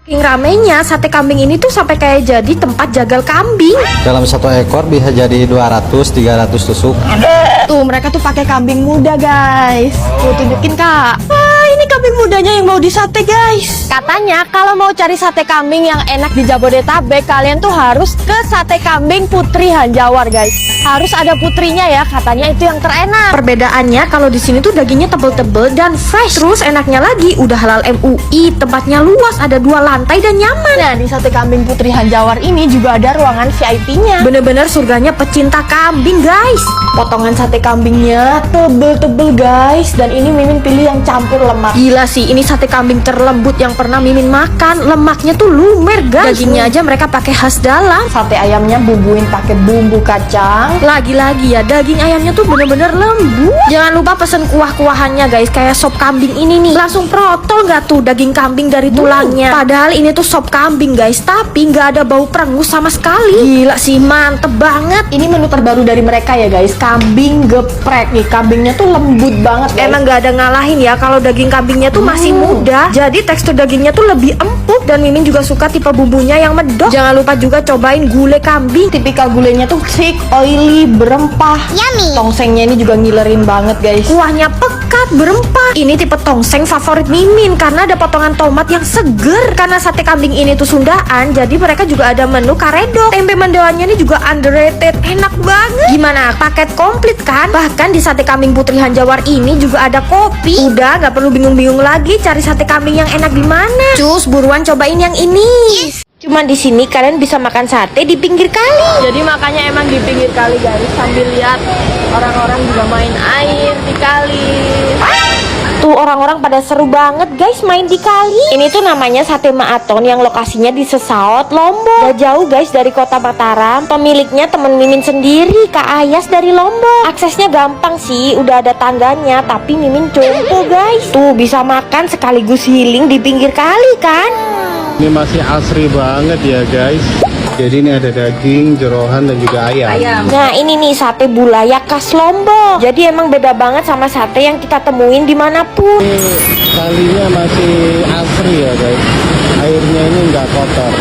Saking ramenya, sate kambing ini tuh sampai kayak jadi tempat jagal kambing. Dalam satu ekor bisa jadi 200-300 tusuk. Tuh mereka tuh pakai kambing muda guys. Tuh tunjukin kak. Wah ini kambing mudanya yang mau disate guys. Katanya kalau mau cari sate kambing yang enak di Jabodetabek, kalian tuh harus ke sate kambing Putri Hanjawar guys. Harus ada putrinya ya, katanya itu yang terenak. Perbedaannya kalau di sini tuh dagingnya tebel-tebel dan fresh. Terus enaknya lagi udah halal MUI, tempatnya luas, ada 2 lantai dan nyaman. Nah di sate kambing Putri Hanjawar ini juga ada ruangan VIP-nya. Bener-bener surganya pecinta kambing guys. Potongan sate kambingnya tebel-tebel guys. Dan ini Mimin pilih yang campur lemak. Gila sih, ini sate kambing terlembut yang pernah Mimin makan. Lemaknya tuh lumer guys. Dagingnya aja mereka pakai khas dalam. Sate ayamnya bumbuin pakai bumbu kacang. Lagi-lagi ya, daging ayamnya tuh bener-bener lembut. Jangan lupa pesen kuah-kuahannya guys, kayak sop kambing ini nih. Langsung protol gak tuh daging kambing dari tulangnya. Padahal ini tuh sop kambing guys, tapi gak ada bau perengus sama sekali. Gila sih, mantep banget. Ini menu terbaru dari mereka ya guys, kambing geprek. Nih kambingnya tuh lembut banget guys. Emang gak ada ngalahin ya kalau daging kambingnya tuh masih muda. Jadi tekstur dagingnya tuh lebih empuk. Dan Mimin juga suka tipe bumbunya yang medok. Jangan lupa juga cobain gulai kambing. Tipikal gulainya tuh thick, oily, berempah. Yummy. Tongsengnya ini juga ngilerin banget guys. Kuahnya pekat, berempah. Ini tipe tongseng favorit Mimin karena ada potongan tomat yang seger. Karena sate kambing ini tuh Sundaan, jadi mereka juga ada menu karedok. Tempe mendoannya ini juga underrated, enak banget. Gimana? Paket komplit kan? Bahkan di sate kambing Putri Hanjawar ini juga ada kopi. Udah gak perlu bingung-bingung lagi cari sate kambing yang enak di mana. Cus, buruan cobain yang ini. Cuman di sini kalian bisa makan sate di pinggir kali. Jadi makanya emang di pinggir kali guys, sambil lihat orang-orang juga main air di kali. Tuh orang-orang pada seru banget guys main di kali. Ini tuh namanya Sate Maaton yang lokasinya di Sesaut, Lombok. Gak jauh guys dari kota Mataram. Pemiliknya temen Mimin sendiri, Kak Ayas dari Lombok. Aksesnya gampang sih, udah ada tangganya. Tapi Mimin contoh guys. Tuh bisa makan sekaligus healing di pinggir kali kan. Ini masih asri banget ya guys. Jadi ini ada daging, jeroan dan juga ayam. Nah ini nih sate bulayak khas Lombok. Jadi emang beda banget sama sate yang kita temuin dimanapun. Ini kalinya masih asri ya guys. Airnya ini nggak kotor.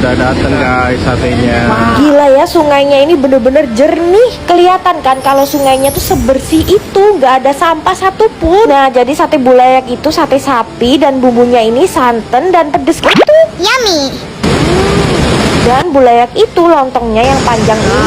Udah dateng guys satenya. Gila ya, sungainya ini bener-bener jernih. Kelihatan kan kalau sungainya tuh sebersih itu, nggak ada sampah satupun. Nah jadi sate bulayak itu sate sapi dan bumbunya ini santan dan pedes gitu. Yummy. Dan bulayak itu lontongnya yang panjang ini.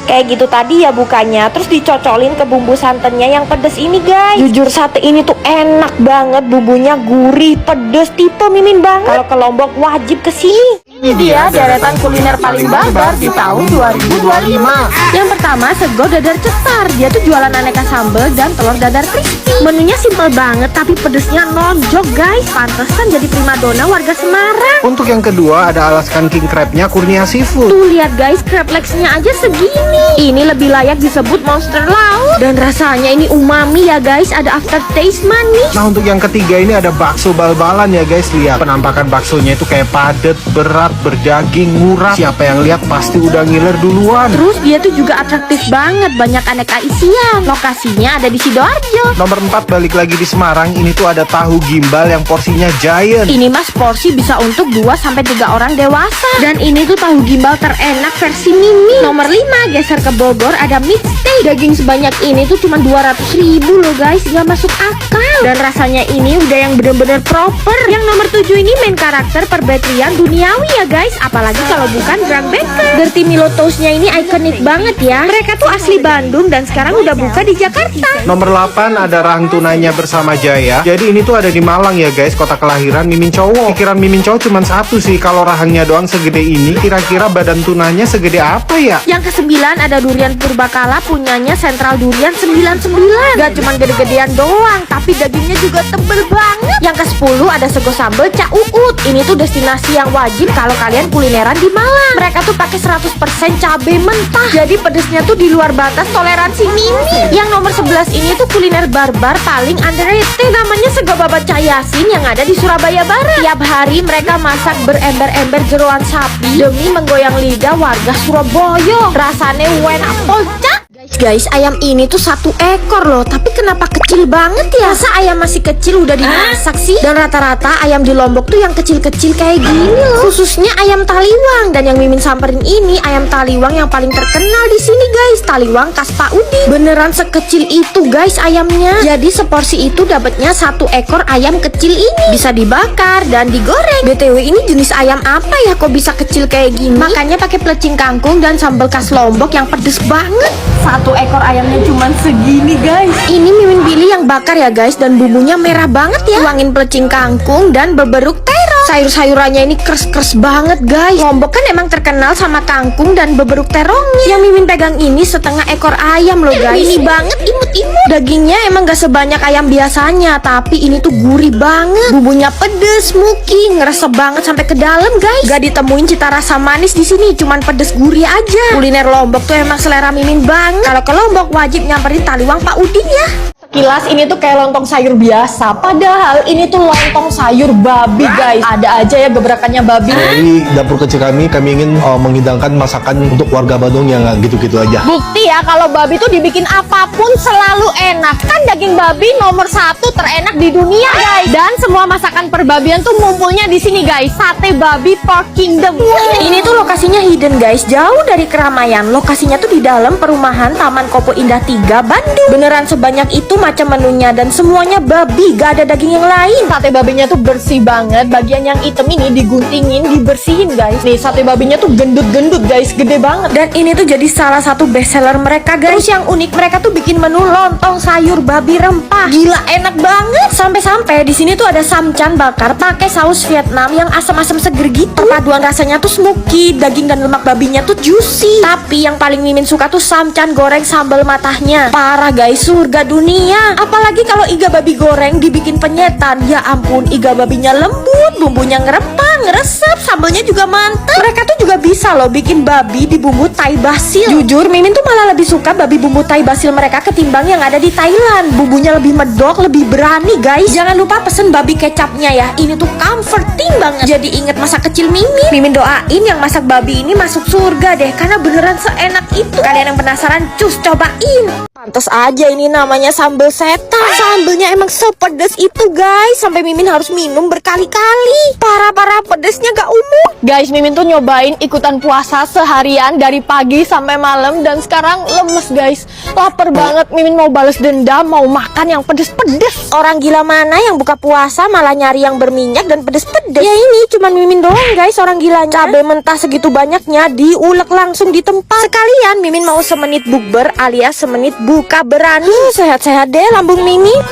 Kayak gitu tadi ya bukanya. Terus dicocolin ke bumbu santannya yang pedes ini guys. Jujur sate ini tuh enak banget. Bumbunya gurih, pedes, tipe Mimin banget. Kalau ke Lombok wajib kesini. Ini dia deretan kuliner paling barbar di tahun 2025. Yang pertama sego dadar cetar. Dia tuh jualan aneka sambal dan telur dadar crispy. Menunya simple banget tapi pedesnya nonjok guys. Pantesan jadi primadona warga Semarang. Untuk yang kedua ada Alaskan King Crab-nya Kurnia Seafood. Tuh lihat guys, crab legs-nya aja segini. Ini lebih layak disebut monster laut. Dan rasanya ini umami ya guys. Ada aftertaste manis. Nah untuk yang ketiga ini ada bakso bal-balan ya guys. Lihat penampakan baksonya itu kayak padat, berat, berdaging, murah. Siapa yang lihat pasti udah ngiler duluan. Terus dia tuh juga atraktif banget. Banyak aneka isian. Lokasinya ada di Sidoarjo. Nomor 4 balik lagi di Semarang. Ini tuh ada tahu gimbal yang porsinya giant. Ini mas porsi bisa untuk 2-3 orang dewasa. Dan ini tuh tahu gimbal terenak versi mini. Nomor 5 geser ke Bogor ada mid steak. Daging sebanyak ini tuh cuma 200.000 loh guys. Gak masuk akal. Dan rasanya ini udah yang bener-bener proper. Yang nomor 7 ini main karakter perbetrian duniawi ya guys. Apalagi kalau bukan Drang Baker. Gerti Milo Toast-nya ini ikonik banget ya. Mereka tuh asli Bandung dan sekarang udah buka di Jakarta. Nomor 8 ada rahang tunanya bersama Jaya. Jadi ini tuh ada di Malang ya guys, kota kelahiran Mimin cowok. Pikiran Mimin cowok cuma satu sih, kalau rahangnya doang segede ini, kira-kira badan tunanya segede apa ya? Yang ke-9 ada durian purbakala punyanya Sentral Durian 99. Gak cuman gede-gedean doang, tapi dagingnya juga tebel banget. Yang ke-10 ada sego sambal Cak Uut. Ini tuh destinasi yang wajib kalau kalian kulineran di Malang. Mereka tuh pakai 100% cabai mentah. Jadi pedesnya tuh di luar batas toleransi Mimin. Yang nomor 11 ini tuh kuliner barbar paling underrated. Namanya sego babat Cayasin yang ada di Surabaya Barat. Tiap hari mereka masak berember-ember jeroan sapi demi menggoyang lidah warga Surabaya. Rasanya enak polcak. Guys, ayam ini tuh 1 ekor loh, tapi kenapa kecil banget ya? Masa ayam masih kecil udah dimasak sih? Dan rata-rata ayam di Lombok tuh yang kecil-kecil kayak gini loh. Khususnya ayam taliwang. Dan yang Mimin samperin ini ayam taliwang yang paling terkenal di sini guys, taliwang khas Pak Udin. Beneran sekecil itu guys ayamnya. Jadi seporsi itu dapatnya 1 ekor ayam kecil ini. Bisa dibakar dan digoreng. BTW ini jenis ayam apa ya kok bisa kecil kayak gini? Makanya pakai pelecing kangkung dan sambal khas Lombok yang pedes banget. 1 ekor ayamnya cuman segini guys. Ini Mimin pilih yang bakar ya guys, dan bumbunya merah banget ya. Tuangin pelecing kangkung dan beberuk terong. Sayur-sayurannya ini kres-kres banget guys. Lombok kan emang terkenal sama kangkung dan beberuk terongnya. Yang Mimin pegang ini setengah ekor ayam loh guys. Ini banget, imut-imut. Dagingnya emang gak sebanyak ayam biasanya, tapi ini tuh gurih banget. Bumbunya pedes, smoky, ngeresep banget sampai ke dalam guys. Gak ditemuin cita rasa manis di sini, cuman pedes gurih aja. Kuliner Lombok tuh emang selera Mimin banget. Kalau ke Lombok wajib nyamperin taliwang Pak Udin ya. Kilas ini tuh kayak lontong sayur biasa, padahal ini tuh lontong sayur babi guys. Ada aja ya gebrakannya babi. Dari dapur kecil kami ingin menghidangkan masakan untuk warga Bandung yang nggak gitu-gitu aja. Bukti ya kalau babi tuh dibikin apapun selalu enak. Kan daging babi nomor 1 terenak di dunia guys. Dan semua masakan perbabian tuh ngumpulnya di sini guys. Sate babi Pork Kingdom. Ini tuh lokasinya hidden guys, jauh dari keramaian. Lokasinya tuh di dalam perumahan Taman Kopo Indah 3 Bandung. Beneran sebanyak itu macam menunya dan semuanya babi, gak ada daging yang lain. Sate babinya tuh bersih banget. Bagian yang hitam ini diguntingin, dibersihin guys. Nih sate babinya tuh gendut-gendut guys, gede banget. Dan ini tuh jadi salah satu best seller mereka guys. Terus yang unik mereka tuh bikin menu lontong sayur babi rempah. Gila enak banget. Sampai-sampai di sini tuh ada samcan bakar pakai saus Vietnam yang asam-asam seger gitu. Perpaduan rasanya tuh smoky, daging dan lemak babinya tuh juicy. Tapi yang paling Mimin suka tuh samcan goreng sambal matahnya. Parah guys, surga dunia. Apalagi kalau iga babi goreng dibikin penyetan. Ya ampun, iga babinya lembut, bumbunya ngerempah, ngeresep, sambalnya juga mantap. Mereka tuh juga bisa loh bikin babi di bumbu Thai basil. Jujur Mimin tuh malah lebih suka babi bumbu Thai basil mereka ketimbang yang ada di Thailand. Bumbunya lebih medok, lebih berani guys. Jangan lupa pesen babi kecapnya ya. Ini tuh comforting banget. Jadi inget masa kecil Mimin. Mimin doain yang masak babi ini masuk surga deh, karena beneran seenak itu. Kalian yang penasaran, cus cobain. Pantes aja ini namanya sambal setan. Sambelnya emang sepedes itu guys, sampai Mimin harus minum berkali-kali. Parah-parah pedesnya gak umum. Guys, Mimin tuh nyobain ikutan puasa seharian dari pagi sampai malam dan sekarang lemes guys. Lapar banget, Mimin mau bales dendam, mau makan yang pedes-pedes. Orang gila mana yang buka puasa malah nyari yang berminyak dan pedes-pedes. Ya ini cuman Mimin doang guys orang gilanya. Cabai mentah segitu banyaknya diulek langsung di tempat. Sekalian Mimin mau semenit bukber alias semenit buka berani. Sehat-sehat deh lambung Mimin.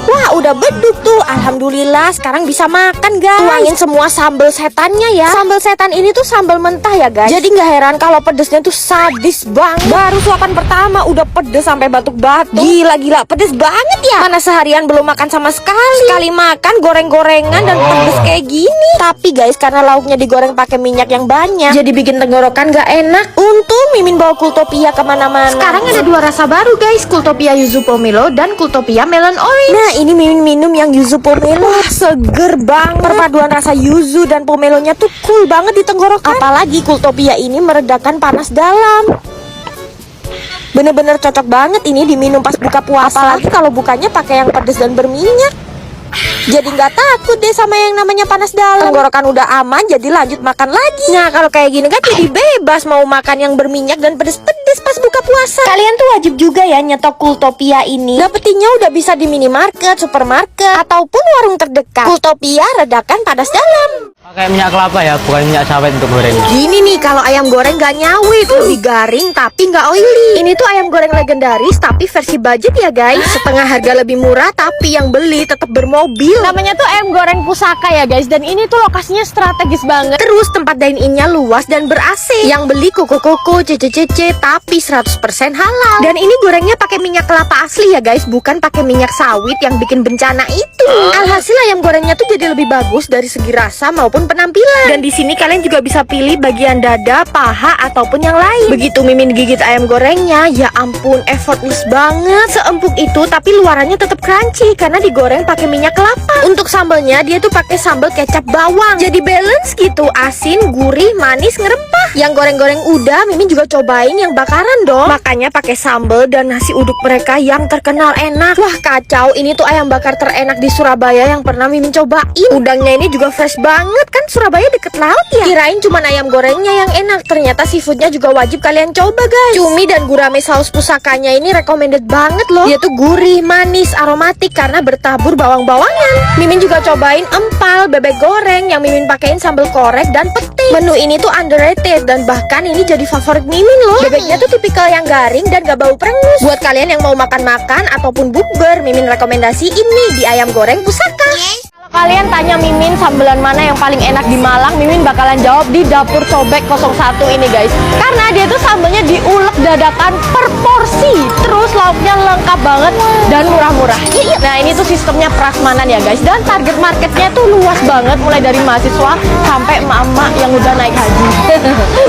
Wah udah beduk tuh, alhamdulillah sekarang bisa makan guys. Tuangin semua sambal setannya ya. Sambal setan ini tuh sambal mentah ya guys. Jadi nggak heran kalau pedesnya tuh sadis banget. Baru suapan pertama udah pedes sampai batuk-batuk. Gila-gila pedes banget ya. Mana seharian belum makan sama sekali. Sekali makan goreng-gorengan dan pedes kayak gini. Tapi guys karena lauknya digoreng pakai minyak yang banyak, jadi bikin tenggorokan gak enak. Untung Mimin bawa Kultopia kemana-mana. Sekarang ada 2 rasa baru guys, Kultopia Yuzu Pomelo dan Kultopia Melon Orange. Nah ini Mimin minum yang Yuzu Pomelo. Wah seger banget. Perpaduan rasa yuzu dan pomelonya tuh cool banget di tenggorokan. Apalagi Kultopia ini meredakan panas dalam. Bener-bener cocok banget ini diminum pas buka puasa. Apalagi kalau bukanya pakai yang pedas dan berminyak. Jadi nggak takut deh sama yang namanya panas dalam. Tenggorokan udah aman, jadi lanjut makan lagi. Nah kalau kayak gini kan jadi bebas mau makan yang berminyak dan pedes-pedes pas buka puasa. Kalian tuh wajib juga ya nyetok Kultopia ini. Dapetinnya udah bisa di minimarket, supermarket, ataupun warung terdekat. Kultopia redakan panas dalam. Pakai minyak kelapa ya, bukan minyak sawit untuk goreng. Gini nih kalau ayam goreng gak nyawit, lebih garing tapi gak oily. Ini tuh ayam goreng legendaris tapi versi budget ya guys. Setengah harga lebih murah tapi yang beli tetap bermobil. Namanya tuh ayam goreng pusaka ya guys. Dan ini tuh lokasinya strategis banget. Terus tempat dine-innya luas dan ber-AC. Yang beli kuku-kuku, cece-cece tapi 100% halal. Dan ini gorengnya pakai minyak kelapa asli ya guys, bukan pakai minyak sawit yang bikin bencana itu. Alhasil ayam gorengnya tuh jadi lebih bagus dari segi rasa maupun penampilan. Dan di sini kalian juga bisa pilih bagian dada, paha ataupun yang lain. Begitu Mimin gigit ayam gorengnya, ya ampun effortless banget. Seempuk itu tapi luarannya tetap crunchy karena digoreng pakai minyak kelapa. Untuk sambalnya dia tuh pakai sambal kecap bawang. Jadi balance gitu, asin, gurih, manis, ngerempah. Yang goreng-goreng udah, Mimin juga cobain yang bakaran. penasaran dong. Makanya pakai sambal dan nasi uduk mereka yang terkenal enak. Wah kacau, ini tuh ayam bakar terenak di Surabaya yang pernah Mimin cobain. Udangnya ini juga fresh banget, kan Surabaya deket laut ya. Kirain cuma ayam gorengnya yang enak, ternyata seafoodnya juga wajib kalian coba guys. Cumi dan gurame saus pusakanya ini recommended banget loh. Dia tuh gurih, manis, aromatik karena bertabur bawang-bawangan. Mimin juga cobain empal, bebek goreng yang Mimin pakein sambal korek dan pete. Menu ini tuh underrated dan bahkan ini jadi favorit Mimin loh. Bebeknya tuh tipikal yang garing dan gak bau perengus. Buat kalian yang mau makan-makan ataupun bukber, Mimin rekomendasiin nih di ayam goreng pusaka. Kalau kalian tanya Mimin sambelan mana yang paling enak di Malang, Mimin bakalan jawab di Dapur Cobek 01 ini guys. Karena dia tuh sambelnya diulek dadakan per porsi. Terus lauknya lengkap banget dan murah-murah. Nah ini tuh sistemnya prasmanan ya guys. Dan target marketnya tuh luas banget, mulai dari mahasiswa sampai emak-emak yang udah naik haji.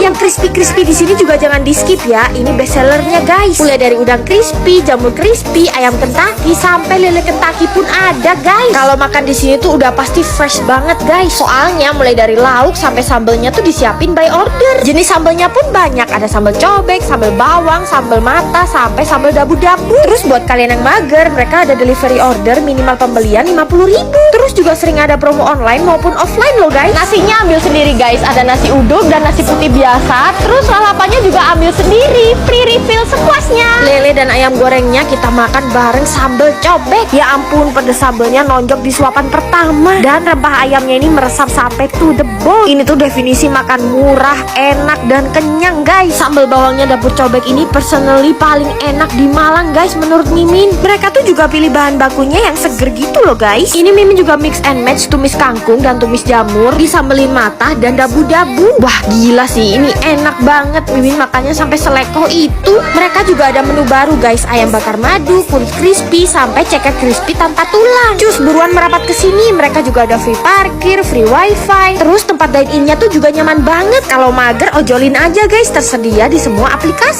Yang crispy-crispy di sini juga jangan di skip ya. Ini best sellernya guys. Mulai dari udang crispy, jamur crispy, ayam Kentucky sampai lele Kentucky pun ada guys. Kalau makan di sini tuh udah pasti fresh banget guys. Soalnya mulai dari lauk sampai sambelnya tuh disiapin by order. Jenis sambelnya pun banyak. Ada sambal cobek, sambal bawang, sambal mata, sampai sambal dabu-dabu. Terus buat kalian yang mager, mereka ada delivery order minimal pembelian 50.000. Terus juga sering ada promo online maupun offline loh guys. Nasinya ambil sendiri guys. Ada nasi uduk dan nasi putih biasa. Terus lalapannya juga ambil sendiri, free refill sepuasnya. Lele dan ayam gorengnya kita makan bareng sambal cobek. Ya ampun, pedes sambelnya nonjok di suapan pertama. Dan rempah ayamnya ini meresap sampai to the bone. Ini tuh definisi makan murah, enak, dan kenyang guys. Sambal bawangnya Dapur Cobek ini personally paling enak di Malang guys menurut Mimin. Mereka tuh juga pilih bahan bakunya yang seger gitu loh guys. Ini Mimin juga mix and match tumis kangkung dan tumis jamur, disambelin matah dan dabu-dabu. Wah gila sih, ini enak banget. Mimin makannya sampai selekoh itu. Mereka juga ada menu baru guys, ayam bakar madu, kulit crispy, sampai ceker crispy tanpa tulang. Cus buruan merapat ke sini. Mereka juga ada free parkir, free wifi. Terus tempat dine-in-nya tuh juga nyaman banget. Kalau mager ojolin aja guys, tersedia di semua aplikasi.